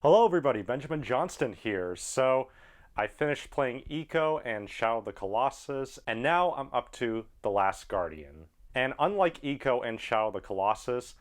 Hello everybody, Benjamin Johnston here. So I finished playing Eco and Shadow of the Colossus, and now I'm up to The Last Guardian. And unlike Eco and Shadow of the Colossus,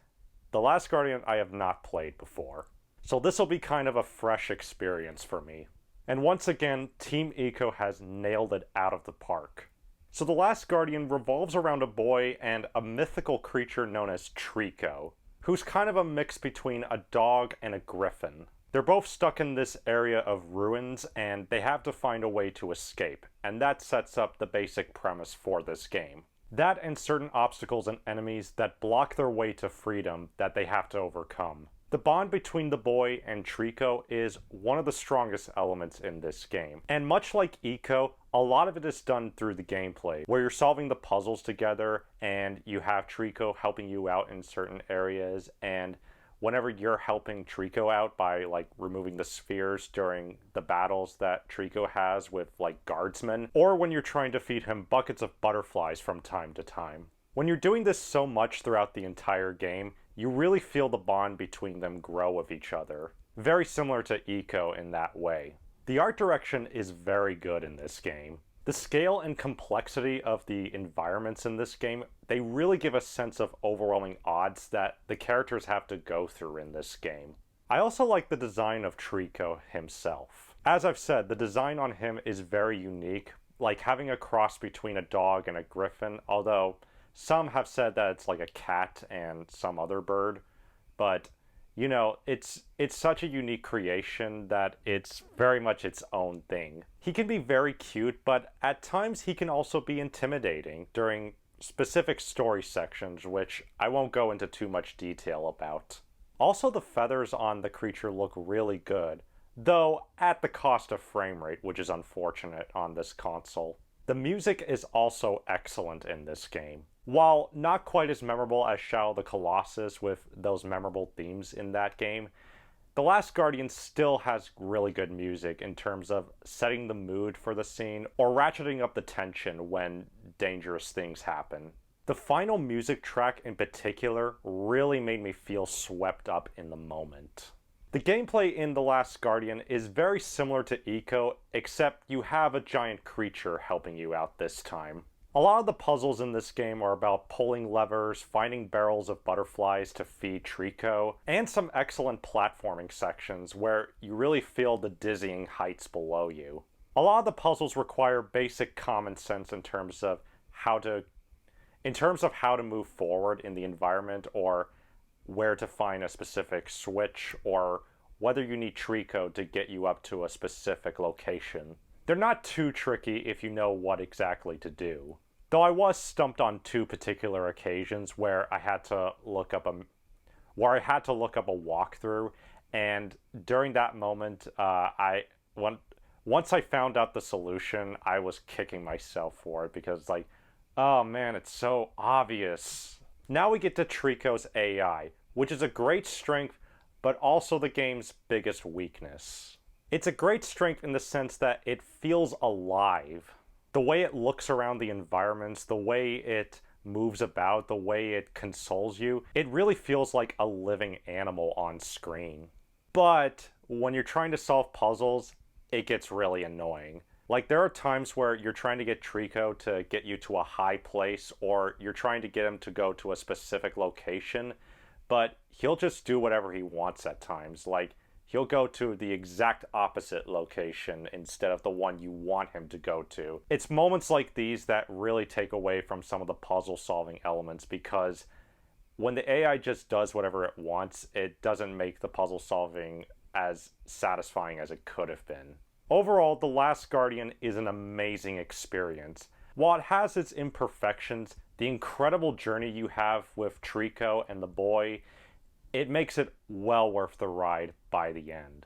The Last Guardian I have not played before. So this will be kind of a fresh experience for me. And once again, Team Eco has nailed it out of the park. So The Last Guardian revolves around a boy and a mythical creature known as Trico, who's kind of a mix between a dog and a griffin. They're both stuck in this area of ruins, and they have to find a way to escape, and that sets up the basic premise for this game. That and certain obstacles and enemies that block their way to freedom that they have to overcome. The bond between the boy and Trico is one of the strongest elements in this game. And much like Eco, a lot of it is done through the gameplay, where you're solving the puzzles together and you have Trico helping you out in certain areas, and whenever you're helping Trico out by like removing the spheres during the battles that Trico has with like guardsmen, or when you're trying to feed him buckets of butterflies from time to time. When you're doing this so much throughout the entire game, you really feel the bond between them grow with each other. Very similar to Eco in that way. The art direction is very good in this game. The scale and complexity of the environments in this game, they really give a sense of overwhelming odds that the characters have to go through in this game. I also like the design of Trico himself. As I've said, the design on him is very unique, like having a cross between a dog and a griffin, although some have said that it's like a cat and some other bird, but you know, it's such a unique creation that it's very much its own thing. He can be very cute, but at times he can also be intimidating during specific story sections, which I won't go into too much detail about. Also, the feathers on the creature look really good, though at the cost of frame rate, which is unfortunate on this console. The music is also excellent in this game. While not quite as memorable as Shadow of the Colossus with those memorable themes in that game, The Last Guardian still has really good music in terms of setting the mood for the scene or ratcheting up the tension when dangerous things happen. The final music track in particular really made me feel swept up in the moment. The gameplay in The Last Guardian is very similar to Eco, except you have a giant creature helping you out this time. A lot of the puzzles in this game are about pulling levers, finding barrels of butterflies to feed Trico, and some excellent platforming sections where you really feel the dizzying heights below you. A lot of the puzzles require basic common sense in terms of how to move forward in the environment, or where to find a specific switch, or whether you need Trico to get you up to a specific location. They're not too tricky if you know what exactly to do. Though I was stumped on two particular occasions where I had to look up a walkthrough, and during that moment, once I found out the solution, I was kicking myself for it because like, oh man, it's so obvious. Now we get to Trico's AI, which is a great strength, but also the game's biggest weakness. It's a great strength in the sense that it feels alive. The way it looks around the environments, the way it moves about, the way it consoles you, it really feels like a living animal on screen. But when you're trying to solve puzzles, it gets really annoying. Like, there are times where you're trying to get Trico to get you to a high place, or you're trying to get him to go to a specific location, but he'll just do whatever he wants at times. Like, he'll go to the exact opposite location instead of the one you want him to go to. It's moments like these that really take away from some of the puzzle solving elements, because when the AI just does whatever it wants, it doesn't make the puzzle solving as satisfying as it could have been. Overall, The Last Guardian is an amazing experience. While it has its imperfections, the incredible journey you have with Trico and the boy, it makes it well worth the ride by the end.